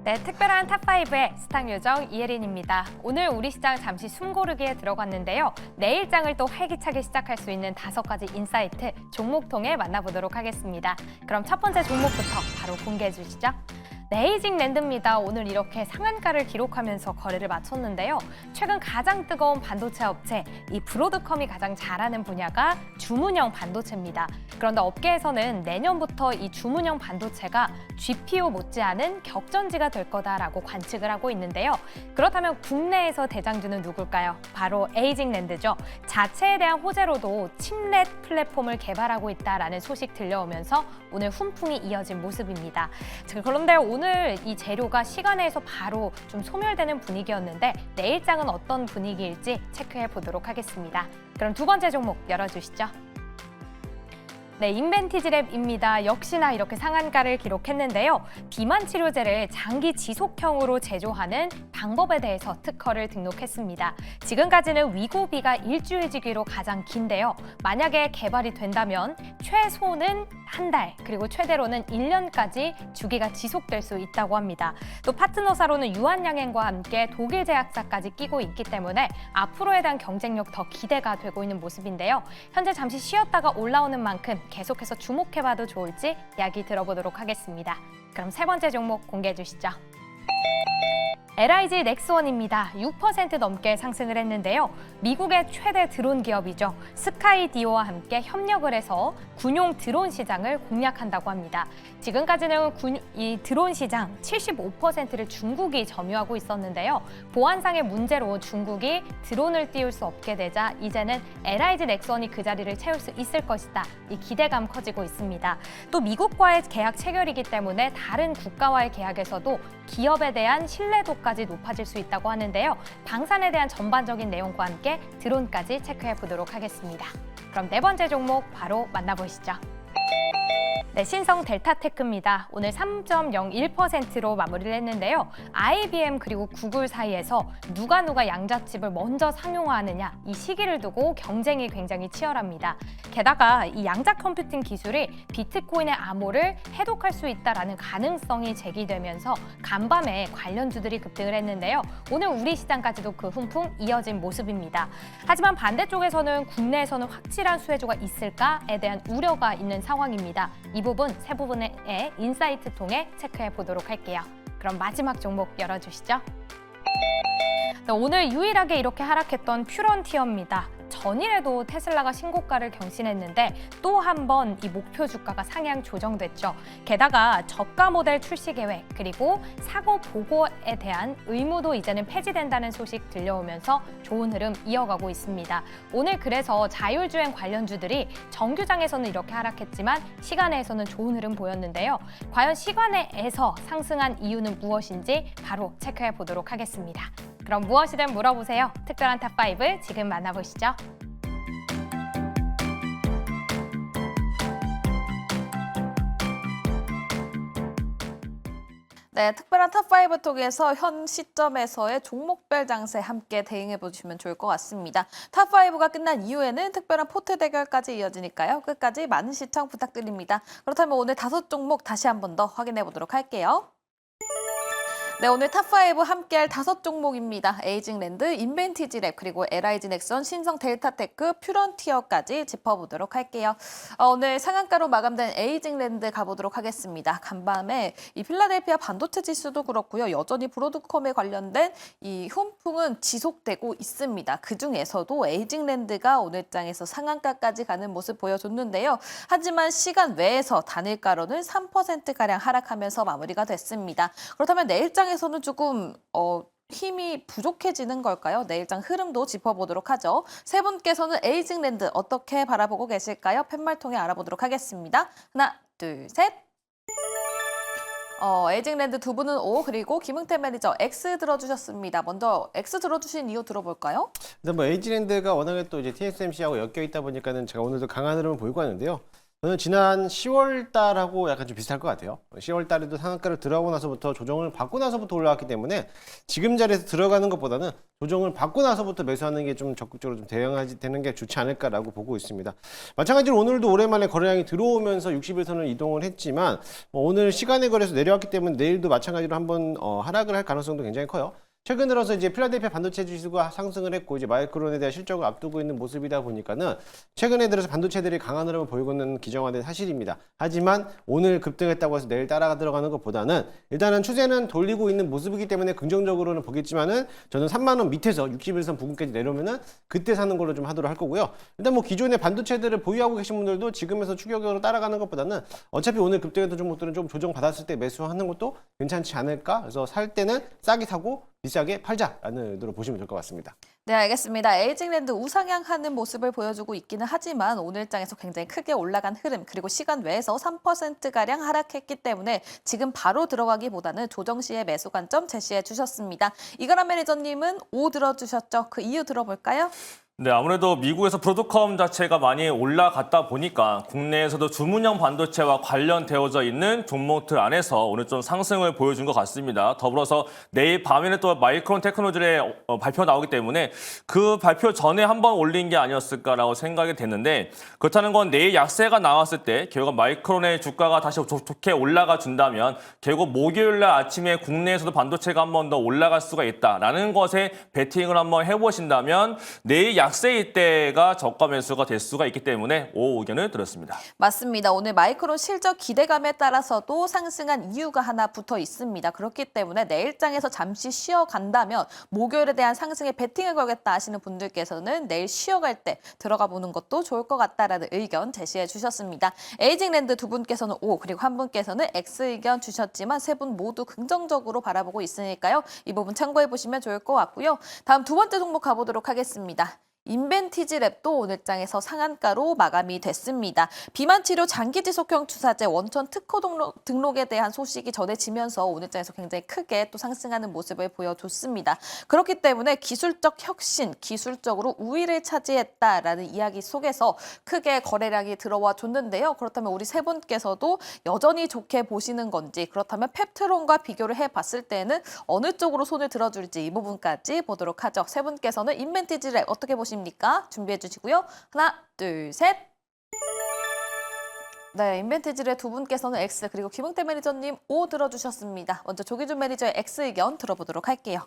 네, 특별한 탑5의 스탁 요정 이혜린입니다. 오늘 우리 시장 잠시 숨고르기에 들어갔는데요. 내일장을 또 활기차게 시작할 수 있는 5가지 인사이트 종목통에 만나보도록 하겠습니다. 그럼 첫 번째 종목부터 바로 공개해 주시죠. 에이징 랜드입니다. 오늘 이렇게 상한가를 기록하면서 거래를 마쳤는데요. 최근 가장 뜨거운 반도체 업체, 이 브로드컴이 가장 잘하는 분야가 주문형 반도체입니다. 그런데 업계에서는 내년부터 이 주문형 반도체가 GPU 못지않은 격전지가 될 거다라고 관측을 하고 있는데요. 그렇다면 국내에서 대장주는 누굴까요? 바로 에이징 랜드죠. 자체에 대한 호재로도 칩렛 플랫폼을 개발하고 있다라는 소식 들려오면서 오늘 훈풍이 이어진 모습입니다. 그런데 오늘 이 재료가 시간에서 바로 좀 소멸되는 분위기였는데 내일장은 어떤 분위기일지 체크해 보도록 하겠습니다. 그럼 두 번째 종목 열어주시죠. 네, 인벤티지랩입니다. 역시나 이렇게 상한가를 기록했는데요. 비만 치료제를 장기 지속형으로 제조하는 방법에 대해서 특허를 등록했습니다. 지금까지는 위고비가 일주일 주기로 가장 긴데요. 만약에 개발이 된다면 최소는 한 달, 그리고 최대로는 1년까지 주기가 지속될 수 있다고 합니다. 또 파트너사로는 유한양행과 함께 독일 제약사까지 끼고 있기 때문에 앞으로에 대한 경쟁력 더 기대가 되고 있는 모습인데요. 현재 잠시 쉬었다가 올라오는 만큼 계속해서 주목해봐도 좋을지 이야기 들어보도록 하겠습니다. 그럼 세 번째 종목 공개해 주시죠. LIG 넥스원입니다. 6% 넘게 상승을 했는데요. 미국의 최대 드론 기업이죠. 스카이디오와 함께 협력을 해서 군용 드론 시장을 공략한다고 합니다. 지금까지는 이 드론 시장 75%를 중국이 점유하고 있었는데요. 보안상의 문제로 중국이 드론을 띄울 수 없게 되자 이제는 LIG 넥스원이 그 자리를 채울 수 있을 것이다. 이 기대감 커지고 있습니다. 또 미국과의 계약 체결이기 때문에 다른 국가와의 계약에서도 기업에 대한 신뢰도까지 높아질 수 있다고 하는데요. 방산에 대한 전반적인 내용과 함께 드론까지 체크해 보도록 하겠습니다. 그럼 네 번째 종목 바로 만나보시죠. 네, 신성 델타테크입니다. 오늘 3.01%로 마무리를 했는데요. IBM 그리고 구글 사이에서 누가 양자칩을 먼저 상용화하느냐 이 시기를 두고 경쟁이 굉장히 치열합니다. 게다가 이 양자 컴퓨팅 기술이 비트코인의 암호를 해독할 수 있다라는 가능성이 제기되면서 간밤에 관련주들이 급등을 했는데요. 오늘 우리 시장까지도 그 훈풍 이어진 모습입니다. 하지만 반대쪽에서는 국내에서는 확실한 수혜주가 있을까에 대한 우려가 있는 상황입니다. 이 부분 세 부분의 인사이트 통해 체크해 보도록 할게요. 그럼 마지막 종목 열어주시죠. 네, 오늘 유일하게 이렇게 하락했던 퓨런티어입니다. 전일에도 테슬라가 신고가를 경신했는데 또 한 번 이 목표 주가가 상향 조정됐죠. 게다가 저가 모델 출시 계획 그리고 사고 보고에 대한 의무도 이제는 폐지된다는 소식 들려오면서 좋은 흐름 이어가고 있습니다. 오늘 그래서 자율주행 관련주들이 정규장에서는 이렇게 하락했지만 시간에서는 좋은 흐름 보였는데요. 과연 시간에서 상승한 이유는 무엇인지 바로 체크해 보도록 하겠습니다. 그럼 무엇이든 물어보세요. 특별한 탑5 지금 만나보시죠. 네, 특별한 탑5 통해서 현 시점에서의 종목별 장세 함께 대응해 보시면 좋을 것 같습니다. 탑5가 끝난 이후에는 특별한 포트 대결까지 이어지니까요. 끝까지 많은 시청 부탁드립니다. 그렇다면 오늘 5종목 다시 한 번 더 확인해 보도록 할게요. 네, 오늘 탑5 함께할 5종목입니다. 에이징 랜드, 인벤티지랩, 그리고 LIG 넥스원, 신성 델타테크, 퓨런티어까지 짚어보도록 할게요. 오늘 상한가로 마감된 에이징 랜드 가보도록 하겠습니다. 간밤에 이 필라델피아 반도체 지수도 그렇고요. 여전히 브로드컴에 관련된 이 훈풍은 지속되고 있습니다. 그중에서도 에이징 랜드가 오늘 장에서 상한가까지 가는 모습 보여줬는데요. 하지만 시간 외에서 단일가로는 3%가량 하락하면서 마무리가 됐습니다. 그렇다면 내일장에서는 조금 힘이 부족해지는 걸까요? 내일장 흐름도 짚어보도록 하죠. 세 분께서는 에이징 랜드 어떻게 바라보고 계실까요? 팻말 통해 알아보도록 하겠습니다. 하나, 둘, 셋. 에이징 랜드 두 분은 O, 그리고 김흥태 매니저 X 들어주셨습니다. 먼저 X 들어주신 이유 들어볼까요? 근데 뭐 에이징 랜드가 워낙에 또 이제 TSMC하고 엮여 있다 보니까는 제가 오늘도 강한 흐름을 보이고 하는데요. 저는 지난 10월 달하고 약간 좀 비슷할 것 같아요. 10월 달에도 상한가를 들어가고 나서부터 조정을 받고 나서부터 올라왔기 때문에 지금 자리에서 들어가는 것보다는 조정을 받고 나서부터 매수하는 게 좀 적극적으로 좀 대응하지 되는 게 좋지 않을까라고 보고 있습니다. 마찬가지로 오늘도 오랜만에 거래량이 들어오면서 60일선을 이동을 했지만 오늘 시간의 거래에서 내려왔기 때문에 내일도 마찬가지로 한번 하락을 할 가능성도 굉장히 커요. 최근 들어서 이제 필라델피아 반도체 지수가 상승을 했고 이제 마이크론에 대한 실적을 앞두고 있는 모습이다 보니까는 최근에 들어서 반도체들이 강한 흐름을 보이고 있는 기정화된 사실입니다. 하지만 오늘 급등했다고 해서 내일 따라가 들어가는 것보다는 일단은 추세는 돌리고 있는 모습이기 때문에 긍정적으로는 보겠지만은 저는 3만 원 밑에서 61선 부근까지 내려오면은 그때 사는 걸로 좀 하도록 할 거고요. 일단 뭐 기존의 반도체들을 보유하고 계신 분들도 지금에서 추격으로 따라가는 것보다는 어차피 오늘 급등했던 종목들은 좀 조정 받았을 때 매수하는 것도 괜찮지 않을까? 그래서 살 때는 싸게 사고 비싸게 팔자라는 의도로 보시면 될 것 같습니다. 네, 알겠습니다. 에이징랜드 우상향하는 모습을 보여주고 있기는 하지만 오늘장에서 굉장히 크게 올라간 흐름 그리고 시간 외에서 3%가량 하락했기 때문에 지금 바로 들어가기보다는 조정 시에 매수 관점 제시해 주셨습니다. 이거란 매니저님은 5 들어주셨죠? 그 이유 들어볼까요? 네, 아무래도 미국에서 브로드컴 자체가 많이 올라갔다 보니까 국내에서도 주문형 반도체와 관련되어져 있는 종목들 안에서 오늘 좀 상승을 보여준 것 같습니다. 더불어서 내일 밤에는 또 마이크론 테크놀로지의 발표가 나오기 때문에 그 발표 전에 한번 올린 게 아니었을까라고 생각이 됐는데 그렇다는 건 내일 약세가 나왔을 때 결국 마이크론의 주가가 다시 좋게 올라가 준다면 결국 목요일 날 아침에 국내에서도 반도체가 한 번 더 올라갈 수가 있다라는 것에 베팅을 한번 해보신다면 내일 약세일 때가 저가 매수가 될 수가 있기 때문에 5 의견을 드렸습니다. 맞습니다. 오늘 마이크론 실적 기대감에 따라서도 상승한 이유가 하나 붙어 있습니다. 그렇기 때문에 내일장에서 잠시 쉬어간다면 목요일에 대한 상승에 베팅을 걸겠다 하시는 분들께서는 내일 쉬어갈 때 들어가 보는 것도 좋을 것 같다라는 의견 제시해 주셨습니다. 에이징랜드 두 분께서는 O 그리고 한 분께서는 X 의견 주셨지만 세 분 모두 긍정적으로 바라보고 있으니까요. 이 부분 참고해 보시면 좋을 것 같고요. 다음 두 번째 종목 가보도록 하겠습니다. 인벤티지랩도 오늘장에서 상한가로 마감이 됐습니다. 비만 치료 장기 지속형 주사제 원천 특허 등록에 대한 소식이 전해지면서 오늘장에서 굉장히 크게 또 상승하는 모습을 보여줬습니다. 그렇기 때문에 기술적 혁신, 기술적으로 우위를 차지했다라는 이야기 속에서 크게 거래량이 들어와 줬는데요. 그렇다면 우리 세 분께서도 여전히 좋게 보시는 건지 그렇다면 펩트론과 비교를 해봤을 때는 어느 쪽으로 손을 들어줄지 이 부분까지 보도록 하죠. 세 분께서는 인벤티지랩 어떻게 보십니까? 준비해 주시고요. 하나, 둘, 셋. 네, 인벤티지랩 두 분께서는 X 그리고 김흥태 매니저님 O 들어주셨습니다. 먼저 조기준 매니저의 X 의견 들어보도록 할게요.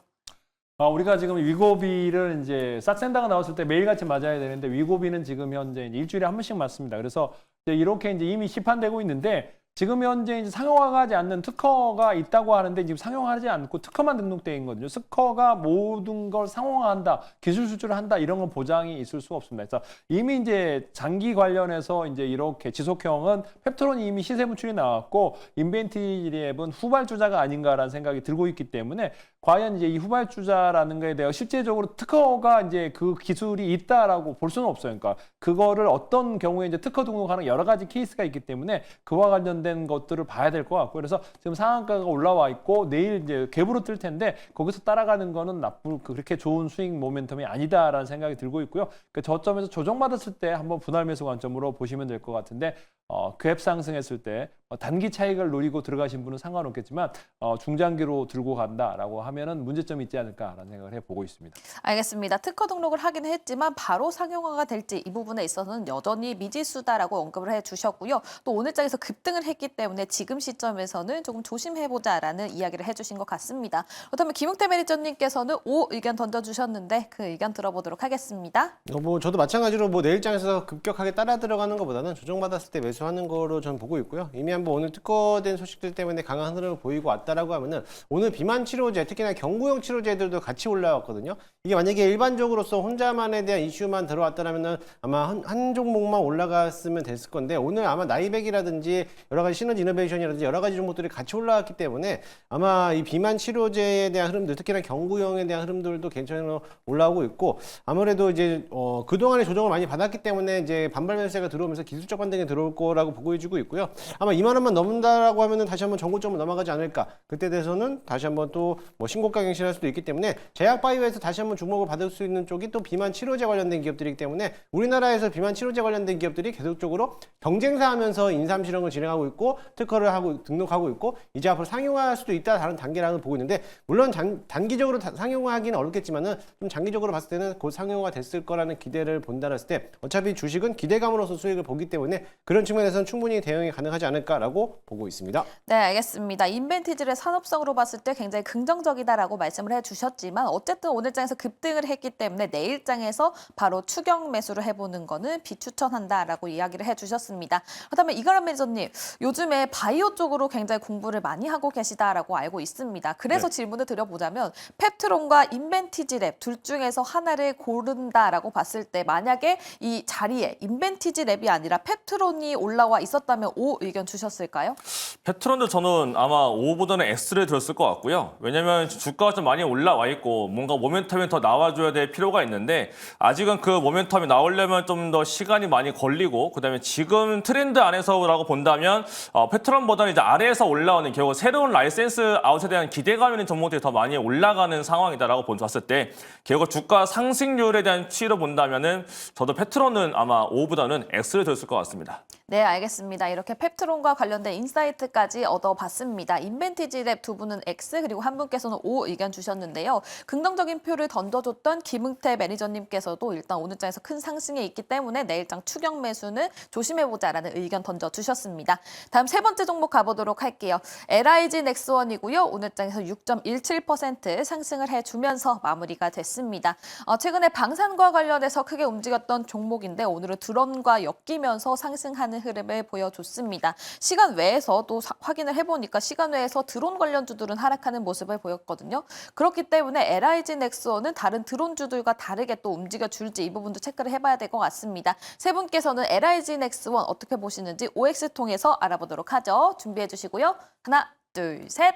우리가 지금 위고비를 이제 싹센다가 나왔을 때 매일같이 맞아야 되는데 위고비는 지금 현재 일주일에 한 번씩 맞습니다. 그래서 이렇게 이제 이미 시판되고 있는데 지금 현재 이제 상용화하지 않는 특허가 있다고 하는데 지금 상용화하지 않고 특허만 등록되어 있는 거죠. 특허가 모든 걸 상용화한다, 기술 수출을 한다 이런 건 보장이 있을 수 없습니다. 그래서 이미 이제 장기 관련해서 이제 이렇게 지속형은 펩트론이 이미 시세 분출이 나왔고 인벤티랩은 후발주자가 아닌가라는 생각이 들고 있기 때문에 과연 이제 이 후발주자라는 거에 대해 실제적으로 특허가 이제 그 기술이 있다라고 볼 수는 없어요. 그러니까 그거를 어떤 경우에 이제 특허 등록하는 여러 가지 케이스가 있기 때문에 그와 관련된 것들을 봐야 될 것 같고 그래서 지금 상한가가 올라와 있고 내일 이제 갭으로 뜰 텐데 거기서 따라가는 거는 그렇게 좋은 수익 모멘텀이 아니다라는 생각이 들고 있고요. 그 저점에서 조정받았을 때 한번 분할 매수 관점으로 보시면 될 것 같은데 갭 상승했을 때 단기 차익을 노리고 들어가신 분은 상관없겠지만 중장기로 들고 간다라고 하면은 문제점이 있지 않을까라는 생각을 해보고 있습니다. 알겠습니다. 특허 등록을 하긴 했지만 바로 상용화가 될지 이 부분에 있어서는 여전히 미지수다라고 언급을 해주셨고요. 또 오늘장에서 급등을 했기 때문에 지금 시점에서는 조금 조심해보자라는 이야기를 해주신 것 같습니다. 그렇다면 김흥태 매니저님께서는 O 의견 던져주셨는데 그 의견 들어보도록 하겠습니다. 뭐 저도 마찬가지로 뭐 내일장에서 급격하게 따라 들어가는 것보다는 조정받았을 때 매수하는 거로 전 보고 있고요. 이미 한번 오늘 특허된 소식들 때문에 강한 흐름을 보이고 왔다라고 하면은 오늘 비만 치료제, 특히나 경구용 치료제들도 같이 올라왔거든요. 이게 만약에 일반적으로서 혼자만에 대한 이슈만 들어왔다라면은 아마 한 종목만 올라갔으면 됐을 건데 오늘 아마 나이백이라든지 여러 가지 가지 시너지 이노베이션이라든지 여러 가지 종목들이 같이 올라왔기 때문에 아마 이 비만 치료제에 대한 흐름들, 특히나 경구용에 대한 흐름들도 괜찮게 올라오고 있고, 아무래도 이제 그동안에 조정을 많이 받았기 때문에 이제 반발 매수세가 들어오면서 기술적 반등이 들어올 거라고 보고해주고 있고요. 아마 2만 원만 넘는다라고 하면은 다시 한번 정고점을 넘어가지 않을까. 그때 돼서는 다시 한번 또 뭐 신고가 갱신할 수도 있기 때문에 제약바이오에서 다시 한번 주목을 받을 수 있는 쪽이 또 비만 치료제 관련된 기업들이기 때문에 우리나라에서 비만 치료제 관련된 기업들이 계속적으로 경쟁사하면서 인삼 실험을 진행하고 있고 특허를 하고 등록하고 있고 이제 앞으로 상용화할 수도 있다 다른 단계라고 보고 있는데, 물론 단기적으로 상용화하기는 어렵겠지만은 좀 장기적으로 봤을 때는 곧 상용화 됐을 거라는 기대를 본다 했을 때 어차피 주식은 기대감으로서 수익을 보기 때문에 그런 측면에서는 충분히 대응이 가능하지 않을까라고 보고 있습니다. 네, 알겠습니다. 인벤티지를 산업성으로 봤을 때 굉장히 긍정적이다라고 말씀을 해주셨지만 어쨌든 오늘장에서 급등을 했기 때문에 내일장에서 바로 추격 매수를 해보는 거는 비추천한다라고 이야기를 해주셨습니다. 그렇다면 이가람 매니저님, 요즘에 바이오 쪽으로 굉장히 공부를 많이 하고 계시다라고 알고 있습니다. 그래서 질문을 드려보자면 펩트론과 인벤티지랩 둘 중에서 하나를 고른다라고 봤을 때 만약에 이 자리에 인벤티지랩이 아니라 펩트론이 올라와 있었다면 O 의견 주셨을까요? 페트론도 저는 아마 O보다는 X를 들었을 것 같고요. 왜냐면 주가가 좀 많이 올라와 있고 뭔가 모멘텀이 더 나와줘야 될 필요가 있는데 아직은 그 모멘텀이 나오려면 좀 더 시간이 많이 걸리고, 그다음에 지금 트렌드 안에서라고 본다면 페트론보다는 이제 아래에서 올라오는 결국 새로운 라이센스 아웃에 대한 기대감 있는 종목들이 더 많이 올라가는 상황이다라고 봤을 때 결국 주가 상승률에 대한 추이로 본다면은 저도 페트론은 아마 O보다는 X를 들었을 것 같습니다. 네, 알겠습니다. 이렇게 펩트론과 관련된 인사이트까지 얻어봤습니다. 인벤티지랩 두 분은 X, 그리고 한 분께서는 O 의견 주셨는데요. 긍정적인 표를 던져줬던 김응태 매니저님께서도 일단 오늘장에서 큰 상승에 있기 때문에 내일장 추격 매수는 조심해보자라는 의견 던져주셨습니다. 다음 세 번째 종목 가보도록 할게요. LIG 넥스원이고요. 오늘장에서 6.17% 상승을 해주면서 마무리가 됐습니다. 최근에 방산과 관련해서 크게 움직였던 종목인데 오늘은 드론과 엮이면서 상승하는 흐름을 보여줬습니다. 시간 외에서 또 확인을 해보니까 시간 외에서 드론 관련주들은 하락하는 모습을 보였거든요. 그렇기 때문에 LIG 넥스원은 다른 드론주들과 다르게 또 움직여줄지 이 부분도 체크를 해봐야 될 것 같습니다. 세 분께서는 LIG 넥스원 어떻게 보시는지 OX 통해서 알아보도록 하죠. 준비해 주시고요. 하나, 둘, 셋.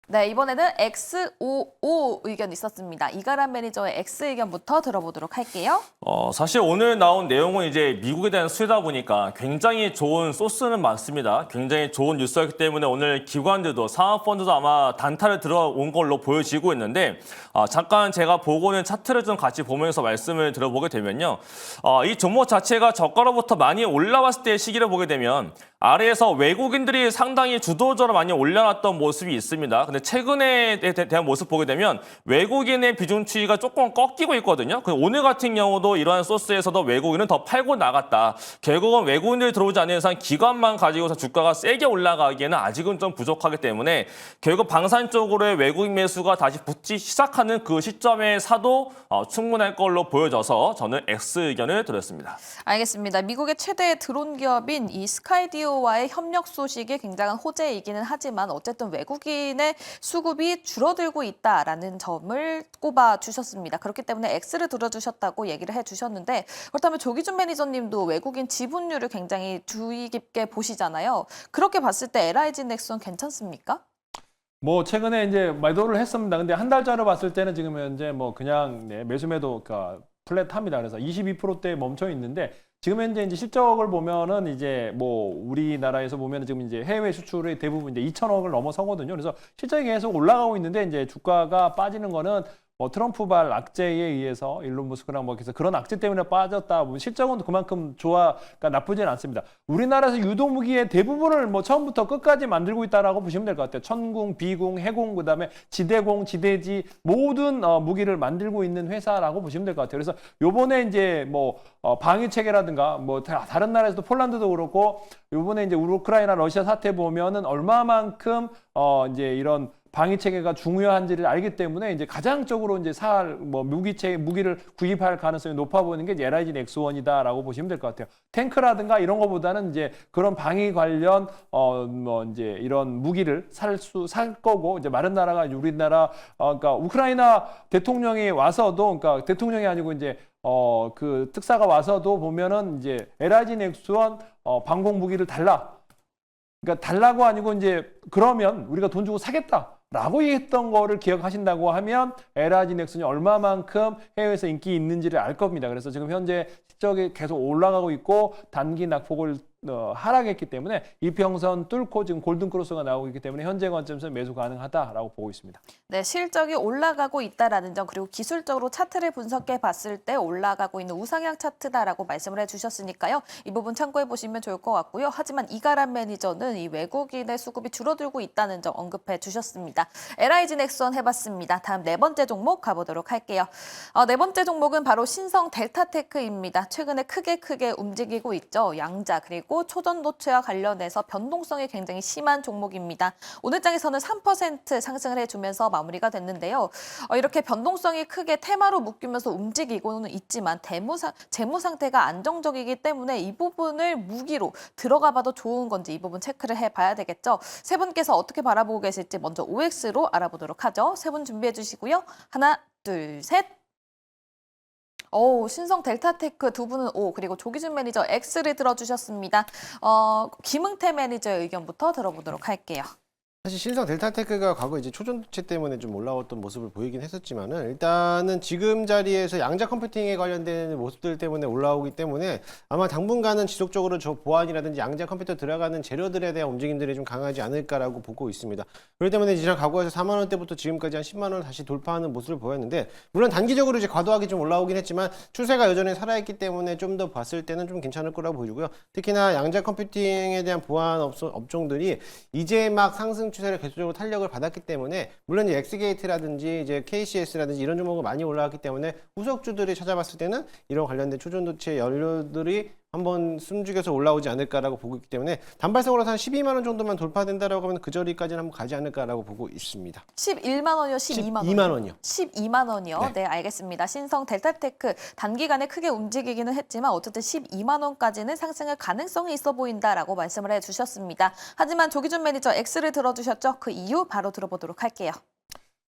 네, 이번에는 XOO 의견 있었습니다. 이가람 매니저의 X 의견부터 들어보도록 할게요. 사실 오늘 나온 내용은 이제 미국에 대한 수혜다 보니까 굉장히 좋은 소스는 많습니다. 굉장히 좋은 뉴스였기 때문에 오늘 기관들도 상하펀드도 아마 단타를 들어온 걸로 보여지고 있는데 잠깐 제가 보고 있는 차트를 좀 같이 보면서 말씀을 들어보게 되면요. 이 종목 자체가 저가로부터 많이 올라왔을 때의 시기를 보게 되면 아래에서 외국인들이 상당히 주도적으로 많이 올려놨던 모습이 있습니다. 근데 최근에 대한 모습 보게 되면 외국인의 비중 추이가 조금 꺾이고 있거든요. 오늘 같은 경우도 이러한 소스에서도 외국인은 더 팔고 나갔다. 결국은 외국인들이 들어오지 않는 이상 기관만 가지고서 주가가 세게 올라가기에는 아직은 좀 부족하기 때문에 결국 방산 쪽으로의 외국인 매수가 다시 붙기 시작하는 그 시점에 사도 충분할 걸로 보여져서 저는 X 의견을 드렸습니다. 알겠습니다. 미국의 최대 드론 기업인 이 스카이디오와의 협력 소식이 굉장한 호재이기는 하지만 어쨌든 외국인의 수급이 줄어들고 있다라는 점을 꼽아 주셨습니다. 그렇기 때문에 X를 들어주셨다고 얘기를 해주셨는데, 그렇다면 조기준 매니저님도 외국인 지분율을 굉장히 주의 깊게 보시잖아요. 그렇게 봤을 때 LIG 넥슨 괜찮습니까? 뭐 최근에 이제 매도를 했습니다. 근데 한 달짜리 봤을 때는 지금 현재 뭐 그냥 매수 매도가 플랫합니다. 그래서 22%대에 멈춰 있는데 지금 현재 이제 실적을 보면은 이제 뭐 우리나라에서 보면은 지금 이제 해외 수출의 대부분 이제 2천억을 넘어서거든요. 그래서 실적이 계속 올라가고 있는데 이제 주가가 빠지는 거는 뭐 트럼프발 악재에 의해서 일론 머스크랑 뭐 그런 악재 때문에 빠졌다. 뭐 실적은 그만큼 그러니까 나쁘지는 않습니다. 우리나라에서 유도 무기의 대부분을 뭐 처음부터 끝까지 만들고 있다라고 보시면 될 것 같아요. 천궁, 비궁, 해궁, 그다음에 지대공, 지대지 모든 무기를 만들고 있는 회사라고 보시면 될 것 같아요. 그래서 요번에 이제 뭐 방위 체계라든가 뭐 다른 나라에서도 폴란드도 그렇고 요번에 이제 우크라이나 러시아 사태 보면은 얼마만큼 이제 이런 방위 체계가 중요한지를 알기 때문에 이제 가장적으로 이제 무기를 구입할 가능성이 높아 보이는 게 이제 LIG 넥스원이다라고 보시면 될 것 같아요. 탱크라든가 이런 거보다는 이제 그런 방위 관련 뭐 이제 이런 무기를 살 거고, 이제 마른 나라가 우리나라 그러니까 우크라이나 대통령이 와서도, 그러니까 대통령이 아니고 이제 그 특사가 와서도 보면은 이제 LIG 넥스원 방공 무기를 달라. 그러니까 달라고 아니고 이제 그러면 우리가 돈 주고 사겠다라고 얘기했던 거를 기억하신다고 하면 LG 넥슨이 얼마만큼 해외에서 인기 있는지를 알 겁니다. 그래서 지금 현재 실적이 계속 올라가고 있고 단기 낙폭을 하락했기 때문에 이평선 뚫고 지금 골든크로스가 나오고 있기 때문에 현재 관점에서 매수 가능하다라고 보고 있습니다. 네, 실적이 올라가고 있다라는 점 그리고 기술적으로 차트를 분석해 봤을 때 올라가고 있는 우상향 차트다라고 말씀을 해주셨으니까요. 이 부분 참고해 보시면 좋을 것 같고요. 하지만 이가람 매니저는 이 외국인의 수급이 줄어들고 있다는 점 언급해 주셨습니다. LG 넥슨 해봤습니다. 다음 네 번째 종목 가보도록 할게요. 네 번째 종목은 바로 신성 델타테크입니다. 최근에 크게 움직이고 있죠. 양자 그리고 초전도체와 관련해서 변동성이 굉장히 심한 종목입니다. 오늘 장에서는 3% 상승을 해주면서 마무리가 됐는데요. 이렇게 변동성이 크게 테마로 묶이면서 움직이고는 있지만 재무 상태가 안정적이기 때문에 이 부분을 무기로 들어가 봐도 좋은 건지 이 부분 체크를 해봐야 되겠죠. 세 분께서 어떻게 바라보고 계실지 먼저 OX로 알아보도록 하죠. 세 분 준비해 주시고요. 하나, 둘, 셋. 신성 델타테크 두 분은 O 그리고 조기준 매니저 X를 들어주셨습니다. 김응태 매니저의 의견부터 들어보도록 할게요. 사실 신성 델타테크가 과거 이제 초전도체 때문에 좀 올라왔던 모습을 보이긴 했었지만은 일단은 지금 자리에서 양자 컴퓨팅에 관련된 모습들 때문에 올라오기 때문에 아마 당분간은 지속적으로 저 보안이라든지 양자 컴퓨터 들어가는 재료들에 대한 움직임들이 좀 강하지 않을까라고 보고 있습니다. 그렇기 때문에 지난 과거에서 4만 원대부터 지금까지 한 10만 원을 다시 돌파하는 모습을 보였는데 물론 단기적으로 이제 과도하게 좀 올라오긴 했지만 추세가 여전히 살아있기 때문에 좀 더 봤을 때는 좀 괜찮을 거라고 보이고요. 특히나 양자 컴퓨팅에 대한 보안 업종들이 이제 막 상승 추세를 계속적으로 탄력을 받았기 때문에 물론 이제 엑스게이트라든지 이제 KCS라든지 이런 종목이 많이 올라왔기 때문에 후속주들이 찾아봤을 때는 이런 관련된 초전도체 연료들이 한번 숨죽여서 올라오지 않을까라고 보고 있기 때문에 단발성으로 한 12만 원 정도만 돌파된다라고 하면 그 자리까지는 한번 가지 않을까라고 보고 있습니다. 11만 원이요? 12만 원이요? 12만 원이요. 12만 원이요? 네. 네, 알겠습니다. 신성 델타테크 단기간에 크게 움직이기는 했지만 어쨌든 12만 원까지는 상승할 가능성이 있어 보인다라고 말씀을 해주셨습니다. 하지만 조기준 매니저 X를 들어주셨죠? 그 이유 바로 들어보도록 할게요.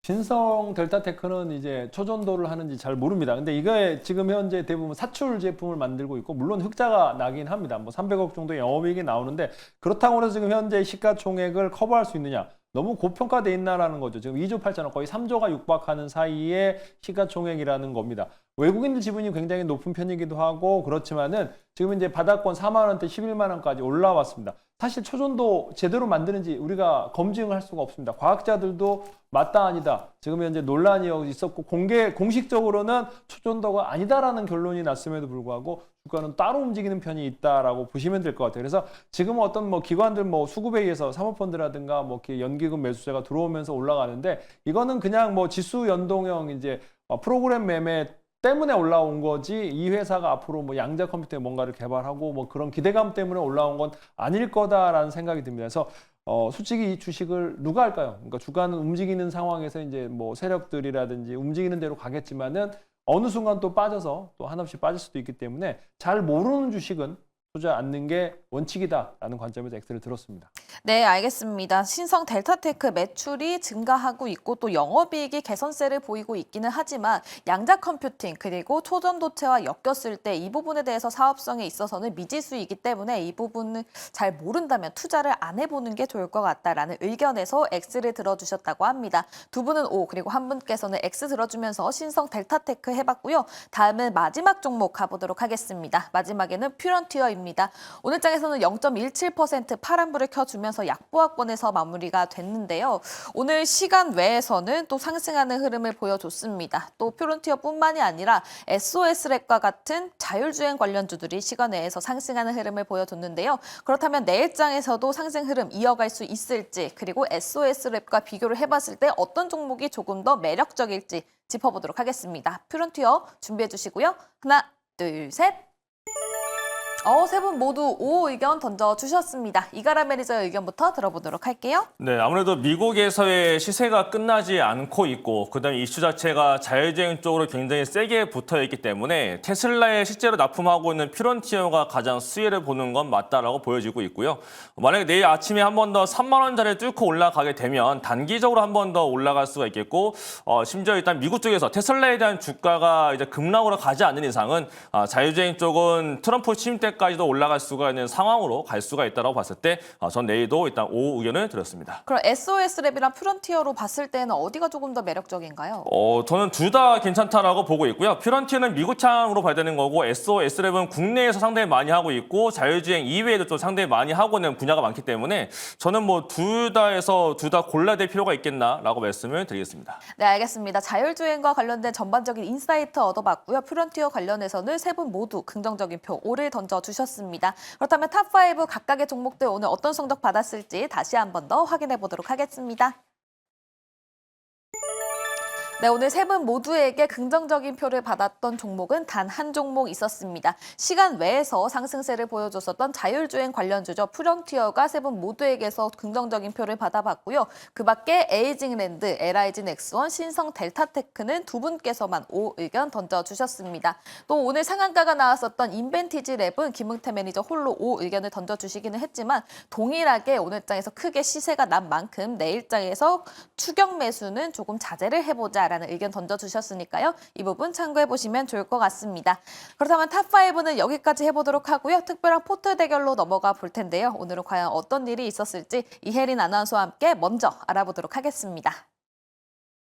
신성 델타테크는 이제 초전도를 하는지 잘 모릅니다. 근데 이게 지금 현재 대부분 사출 제품을 만들고 있고 물론 흑자가 나긴 합니다. 뭐 300억 정도의 영업이익이 나오는데 그렇다고 해서 지금 현재 시가총액을 커버할 수 있느냐? 너무 고평가돼 있나라는 거죠. 지금 2조 8천억 거의 3조가 육박하는 사이에 시가총액이라는 겁니다. 외국인들 지분이 굉장히 높은 편이기도 하고 그렇지만은 지금 이제 바닥권 4만 원대 11만 원까지 올라왔습니다. 사실 초전도 제대로 만드는지 우리가 검증을 할 수가 없습니다. 과학자들도 맞다 아니다. 지금 현재 논란이 있었고 공식적으로는 초전도가 아니다라는 결론이 났음에도 불구하고 주가는 따로 움직이는 편이 있다라고 보시면 될 것 같아요. 그래서 지금 어떤 뭐 기관들 뭐 수급에 의해서 사모펀드라든가 뭐 이렇게 연기금 매수세가 들어오면서 올라가는데 이거는 그냥 뭐 지수 연동형 이제 프로그램 매매 때문에 올라온 거지 이 회사가 앞으로 뭐 양자 컴퓨터에 뭔가를 개발하고 뭐 그런 기대감 때문에 올라온 건 아닐 거다라는 생각이 듭니다. 그래서 솔직히 이 주식을 누가 할까요? 그러니까 주가는 움직이는 상황에서 이제 뭐 세력들이라든지 움직이는 대로 가겠지만은 어느 순간 또 빠져서 또 한없이 빠질 수도 있기 때문에 잘 모르는 주식은 투자 않는 게 원칙이다라는 관점에서 X를 들었습니다. 네, 알겠습니다. 신성 델타테크 매출이 증가하고 있고 또 영업이익이 개선세를 보이고 있기는 하지만 양자 컴퓨팅 그리고 초전도체와 엮였을 때 이 부분에 대해서 사업성에 있어서는 미지수이기 때문에 이 부분을 잘 모른다면 투자를 안 해보는 게 좋을 것 같다라는 의견에서 X를 들어주셨다고 합니다. 두 분은 O 그리고 한 분께서는 X 들어주면서 신성 델타테크 해봤고요. 다음은 마지막 종목 가보도록 하겠습니다. 마지막에는 퓨런티어입니다. 오늘 장에서는 0.17% 파란불을 켜주면서 약보합권에서 마무리가 됐는데요. 오늘 시간 외에서는 또 상승하는 흐름을 보여줬습니다. 또 퓨런티어뿐만이 아니라 SOS랩과 같은 자율주행 관련주들이 시간 외에서 상승하는 흐름을 보여줬는데요. 그렇다면 내일 장에서도 상승 흐름 이어갈 수 있을지 그리고 SOS랩과 비교를 해봤을 때 어떤 종목이 조금 더 매력적일지 짚어보도록 하겠습니다. 퓨런티어 준비해 주시고요. 하나, 둘, 셋. 세 분 모두 O 의견 던져주셨습니다. 이가람 매니저의 의견부터 들어보도록 할게요. 네, 아무래도 미국에서의 시세가 끝나지 않고 있고 그다음에 이슈 자체가 자율주행 쪽으로 굉장히 세게 붙어있기 때문에 테슬라에 실제로 납품하고 있는 퓨런티어가 가장 수혜를 보는 건 맞다라고 보여지고 있고요. 만약에 내일 아침에 한 번 더 3만 원짜리를 뚫고 올라가게 되면 단기적으로 한 번 더 올라갈 수가 있겠고 심지어 일단 미국 쪽에서 테슬라에 대한 주가가 이제 급락으로 가지 않는 이상은 자율주행 쪽은 트럼프 취임 때 10%대까지도 올라갈 수가 있는 상황으로 갈 수가 있다고 봤을 때 전 내일도 일단 O 의견을 드렸습니다. 그럼 SOS랩이랑 프론티어로 봤을 때는 어디가 조금 더 매력적인가요? 저는 둘 다 괜찮다라고 보고 있고요. 퓨런티어는 미국창으로 봐야 되는 거고 SOS랩은 국내에서 상당히 많이 하고 있고 자율주행 이외에도 좀 상당히 많이 하고 있는 분야가 많기 때문에 저는 뭐 둘 다 해서 둘 다 골라야 될 필요가 있겠나라고 말씀을 드리겠습니다. 네, 알겠습니다. 자율주행과 관련된 전반적인 인사이트 얻어봤고요. 프론티어 관련해서는 세 분 모두 긍정적인 표 O를 던져주셨습니다. 그렇다면 탑5 각각의 종목들 오늘 어떤 성적 받았을지 다시 한 번 더 확인해 보도록 하겠습니다. 네, 오늘 세 분 모두에게 긍정적인 표를 받았던 종목은 단 한 종목 있었습니다. 시간 외에서 상승세를 보여줬었던 자율주행 관련주죠. 프론티어가 세 분 모두에게서 긍정적인 표를 받아봤고요. 그 밖에 에이징랜드, LIG 넥스원, 신성 델타테크는 두 분께서만 O 의견 던져주셨습니다. 또 오늘 상한가가 나왔었던 인벤티지 랩은 김응태 매니저 홀로 O 의견을 던져주시기는 했지만 동일하게 오늘장에서 크게 시세가 난 만큼 내일장에서 추격 매수는 조금 자제를 해보자 라는 의견 던져주셨으니까요. 이 부분 참고해보시면 좋을 것 같습니다. 그렇다면 탑5는 여기까지 해보도록 하고요. 특별한 포트 대결로 넘어가 볼 텐데요. 오늘은 과연 어떤 일이 있었을지 이혜린 아나운서와 함께 먼저 알아보도록 하겠습니다.